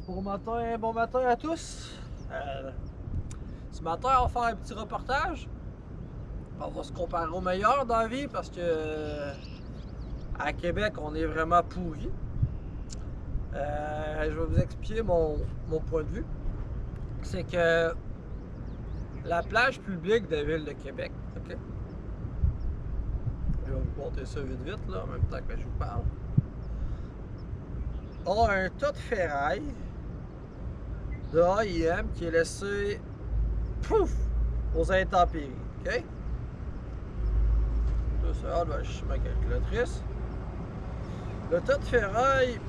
Bon matin à tous. Ce matin, on va faire un petit reportage. On va se comparer aux meilleurs dans la vie parce que à Québec, on est vraiment pourri. Je vais vous expliquer mon point de vue. C'est que la plage publique de la ville de Québec, ok? Je vais vous montrer ça vite là, en même temps que je vous parle. A un tas de ferraille de AIM qui est laissé pouf aux intempéries, ok? Ça, je suis ma calculatrice. Le tas de ferraille,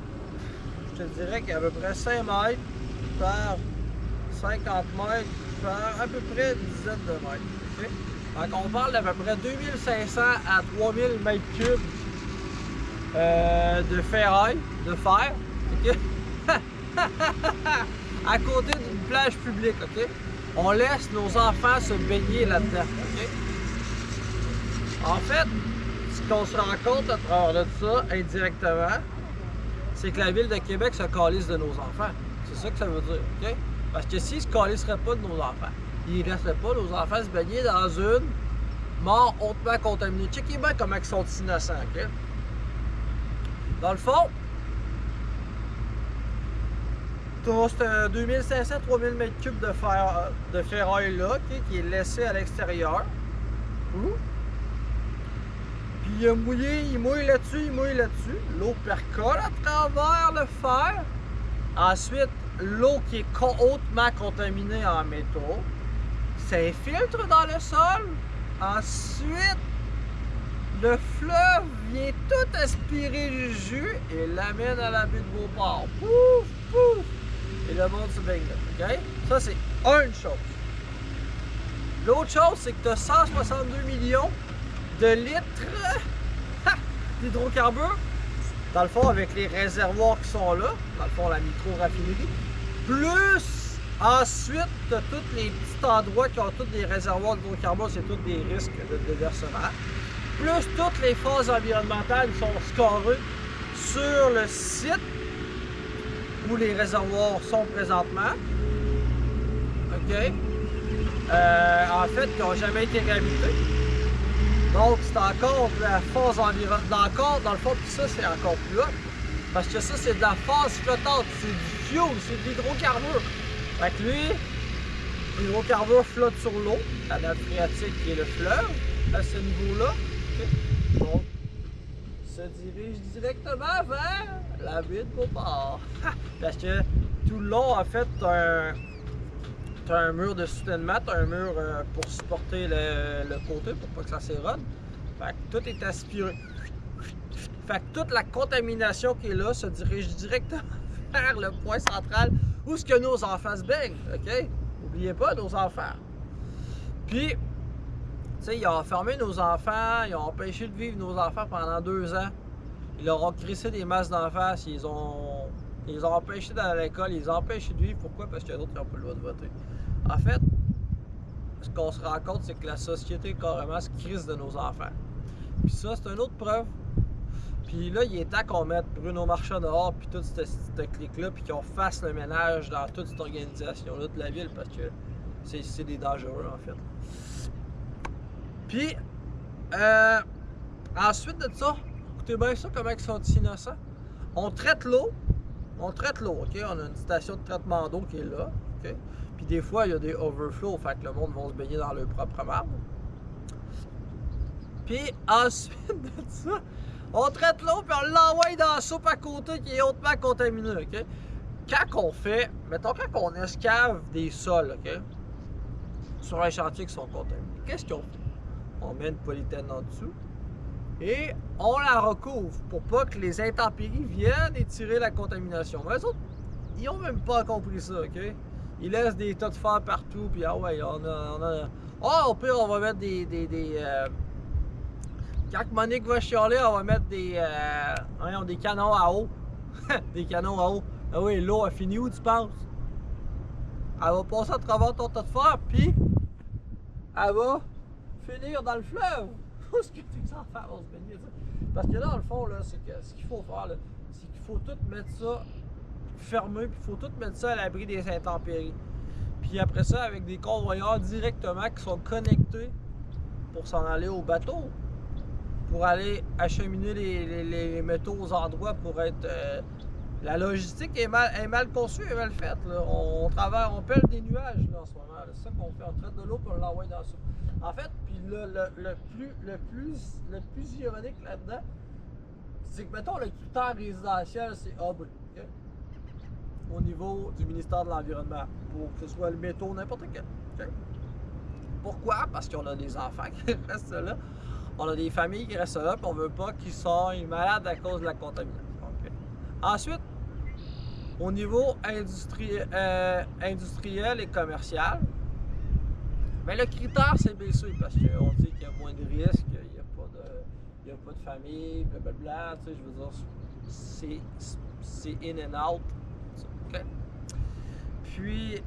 je te dirais qu'il y a à peu près 5 mètres par 50 mètres par à peu près une dizaine de mètres, ok? Donc on parle d'à peu près 2500 à 3000 mètres cubes de ferraille, de fer, ok? À côté d'une plage publique, ok? On laisse nos enfants se baigner là-dedans, ok? En fait, ce qu'on se rend compte à travers de ça, indirectement, c'est que la ville de Québec se calisse de nos enfants. C'est ça que ça veut dire, ok? Parce que s'ils ne se calisseraient pas de nos enfants, ils ne laisseraient pas nos enfants se baigner dans une mort hautement contaminée. Checkez bien comment ils sont innocents, ok? Dans le fond, c'est 2500-3000 m3 de ferraille là, okay, qui est laissé à l'extérieur. Puis il mouille là-dessus, L'eau percole à travers le fer. Ensuite, l'eau qui est hautement contaminée en métaux s'infiltre dans le sol. Ensuite, le fleuve vient tout aspirer du jus et l'amène à la baie de Beauport. Pouf, pouf! Et le monde se baigne là, ok? Ça, c'est une chose. L'autre chose, c'est que tu as 162 millions de litres d'hydrocarbures, dans le fond, avec les réservoirs qui sont là, dans le fond, la micro-raffinerie, plus ensuite, tu as tous les petits endroits qui ont tous des réservoirs d'hydrocarbures, c'est tous des risques de déversement, plus toutes les phases environnementales qui sont scorées sur le site où les réservoirs sont présentement, ok? En fait, qui n'ont jamais été réhabilités. Donc, c'est encore de la phase environnementale, dans le fond, puis ça, c'est encore plus haut. Parce que ça, c'est de la phase flottante, c'est du fuel, c'est de l'hydrocarbure. Fait que lui, l'hydrocarbure flotte sur l'eau, la nappe phréatique qui est le fleuve, à ce niveau-là. Okay. Donc, se dirige directement vers la baie de Beauport. Parce que tout le long, en fait, t'as un mur de soutènement, t'as un mur pour supporter le côté, pour pas que ça s'érode. Fait que tout est aspiré. Fait que toute la contamination qui est là se dirige directement vers le point central où ce que nos enfants se baignent, ok? N'oubliez pas nos enfants. Puis, tu sais, ils ont enfermé nos enfants, ils ont empêché de vivre nos enfants pendant 2 ans. Ils leur ont crissé des masses d'en face, ils ont empêchés d'aller à l'école, ils les ont empêchés de vivre. Pourquoi? Parce qu'il y a d'autres qui n'ont pas le droit de voter. En fait, ce qu'on se rend compte, c'est que la société carrément se crisse de nos enfants. Puis ça, c'est une autre preuve. Puis là, il est temps qu'on mette Bruno Marchand dehors, puis toute cette clique-là, puis qu'on fasse le ménage dans toute cette organisation-là de la ville, parce que c'est des dangereux, en fait. Puis, ensuite de ça, écoutez bien ça, comment ils sont innocents. On traite l'eau, ok? On a une station de traitement d'eau qui est là, ok? Puis des fois, il y a des overflows, fait que le monde va se baigner dans leur propre marde. Puis ensuite de ça, on traite l'eau, puis on l'envoie dans la soupe à côté qui est hautement contaminée, ok? Quand on fait, mettons, quand on escave des sols, ok? Sur un chantier qui sont contaminés, qu'est-ce qu'on fait? On met une polythène en dessous et on la recouvre pour pas que les intempéries viennent étirer la contamination. Mais eux autres, ils ont même pas compris ça, ok? Ils laissent des tas de fer partout, puis ah ouais, on a... Oh, au pire, on va mettre quand Monique va chialer, on va mettre des canons à eau. Des canons à eau. Ah oui, l'eau, elle finit où, tu penses? Elle va passer à travers ton tas de fer, puis elle va finir dans le fleuve. Où est-ce que tes enfants vont se baigner? Parce que là, dans le fond, là, c'est que ce qu'il faut faire, c'est qu'il faut tout mettre ça fermé, puis il faut tout mettre ça à l'abri des intempéries. Puis après ça, avec des convoyeurs directement qui sont connectés pour s'en aller au bateau, pour aller acheminer les métaux aux endroits pour être... la logistique est mal conçue, est mal faite. Là. On pèle des nuages là, en ce moment. C'est ça qu'on fait. On traite de l'eau pour l'envoyer dans le sud. En fait, puis le plus ironique là-dedans, c'est que, mettons, le critère résidentiel, c'est A, B. Okay? Au niveau du ministère de l'Environnement, pour que ce soit le métaux, n'importe quel. Okay? Pourquoi? Parce qu'on a des enfants qui restent là, on a des familles qui restent là, puis on veut pas qu'ils soient malades à cause de la contamination. Okay? Ensuite, au niveau industriel et commercial, mais le critère c'est baissé parce qu'on dit qu'il y a moins de risques, il n'y a pas de famille, blablabla, tu sais, je veux dire, c'est in and out. Okay? Puis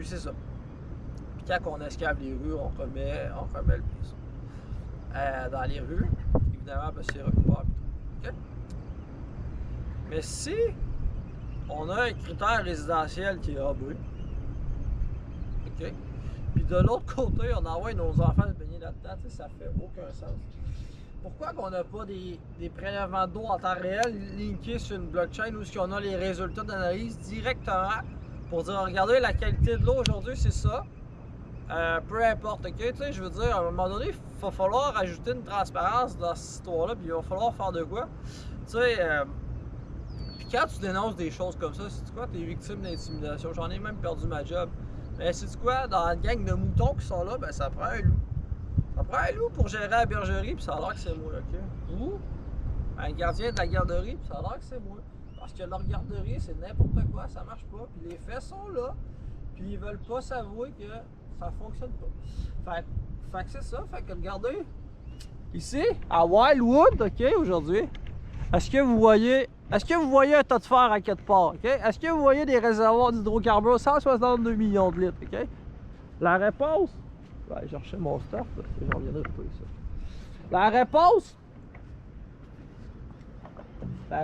c'est ça. Puis quand on escave les rues, on remet le pied dans les rues. Évidemment, ben, c'est recouvert. Okay? Mais si on a un critère résidentiel qui est A, B, OK? Puis de l'autre côté, on envoie nos enfants se baigner là-dedans, ça fait aucun sens. Pourquoi qu'on n'a pas des prélèvements d'eau en temps réel linkés sur une blockchain où on a les résultats d'analyse directement pour dire, regardez, la qualité de l'eau aujourd'hui, c'est ça. Peu importe, OK? Tu sais, je veux dire, à un moment donné, il va falloir ajouter une transparence dans cette histoire-là, puis il va falloir faire de quoi? Tu sais, puis quand tu dénonces des choses comme ça, c'est quoi? T'es victime d'intimidation. J'en ai même perdu ma job. Mais c'est quoi? Dans la gang de moutons qui sont là, ben ça prend un loup. Ça prend un loup pour gérer la bergerie, puis ça a l'air que c'est moi, OK? Ou un gardien de la garderie, puis ça a l'air que c'est moi. Parce que leur garderie, c'est n'importe quoi, ça marche pas, puis les faits sont là, puis ils veulent pas s'avouer que ça fonctionne pas. Fait que c'est ça, fait que regardez, ici, à Wildwood, OK, aujourd'hui, est-ce que vous voyez un tas de fer à quelque part, OK? Est-ce que vous voyez des réservoirs d'hydrocarbures, 162 millions de litres, OK? La réponse, je vais aller chercher mon stuff, parce que j'en reviendrai pas ici. La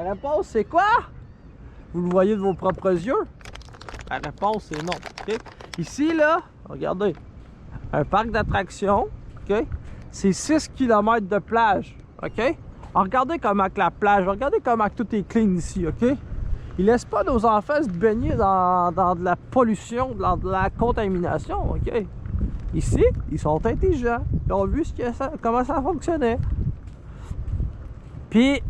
réponse, c'est quoi? Vous le voyez de vos propres yeux? La réponse, c'est non, OK? Ici, là, regardez, un parc d'attractions, OK? C'est 6 km de plage, OK? Alors, regardez comment que la plage, regardez comment que tout est clean ici, OK? Ils laissent pas nos enfants se baigner dans de la pollution, dans de la contamination, OK? Ici, ils sont intelligents. Ils ont vu comment ça fonctionnait. Puis,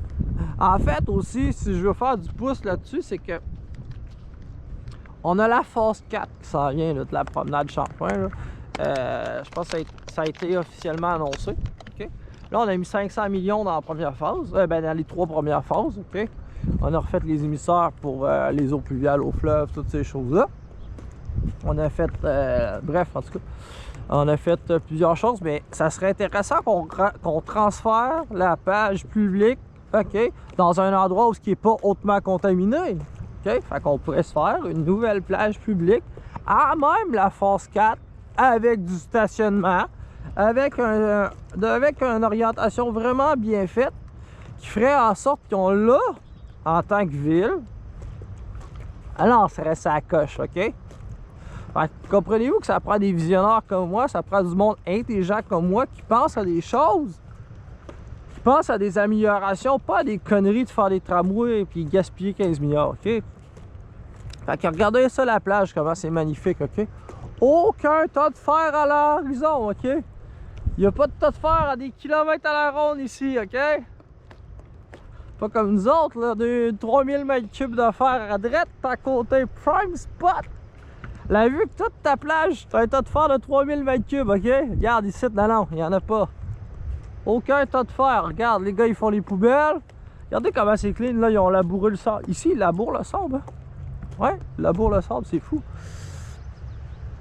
en fait, aussi, si je veux faire du pouce là-dessus, c'est que on a la phase 4 qui s'en vient là, de la promenade Champlain. Je pense que ça a été officiellement annoncé. OK? Là, on a mis 500 millions dans la première phase, dans les 3 premières phases. OK? On a refait les émissaires pour les eaux pluviales, aux fleuves, toutes ces choses-là. On a fait, bref, en tout cas, on a fait plusieurs choses, mais ça serait intéressant qu'on transfère la plage publique, OK, dans un endroit où ce qui n'est pas hautement contaminé. OK? Fait qu'on pourrait se faire une nouvelle plage publique à même la phase 4 avec du stationnement, avec une orientation vraiment bien faite qui ferait en sorte qu'on l'a en tant que ville. Alors, on serait sa coche, OK? Fait que, comprenez-vous que ça prend des visionnaires comme moi, ça prend du monde intelligent comme moi qui pense à des choses, qui pense à des améliorations, pas à des conneries de faire des tramways et puis gaspiller 15 milliards, OK? Fait que regardez ça, la plage, comment c'est magnifique, OK? Aucun tas de fer à l'horizon, OK? Il n'y a pas de tas de fer à des kilomètres à la ronde ici, OK? Pas comme nous autres, là, de 3000 m3 de fer à droite à côté prime spot. La vue que toute ta plage, t'as un tas de fer de 3000 m3, OK? Regarde ici, non, il n'y en a pas. Aucun tas de fer. Regarde, les gars, ils font les poubelles. Regardez comment c'est clean, là, ils ont labouré le sable. Ici, ils labourent le sable, hein? Ouais, ils labourent le sable, c'est fou.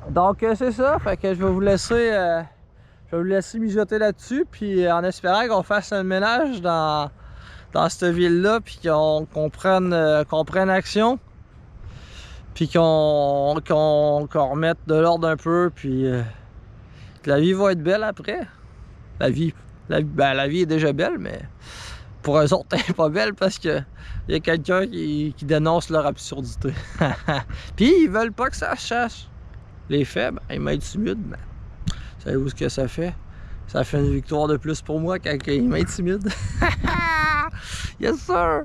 Donc, c'est ça. Fait que je vais vous laisser mijoter là-dessus, puis en espérant qu'on fasse un ménage dans cette ville-là, puis qu'on prenne action, puis qu'on remette de l'ordre un peu, puis que la vie va être belle après. La vie est déjà belle, mais pour eux autres, elle est pas belle parce que y a quelqu'un qui dénonce leur absurdité. Puis ils veulent pas que ça chasse. Les faits, ben, ils m'intimident. Ben, savez-vous ce que ça fait? Ça fait une victoire de plus pour moi quand ils m'intimident. Yes sir!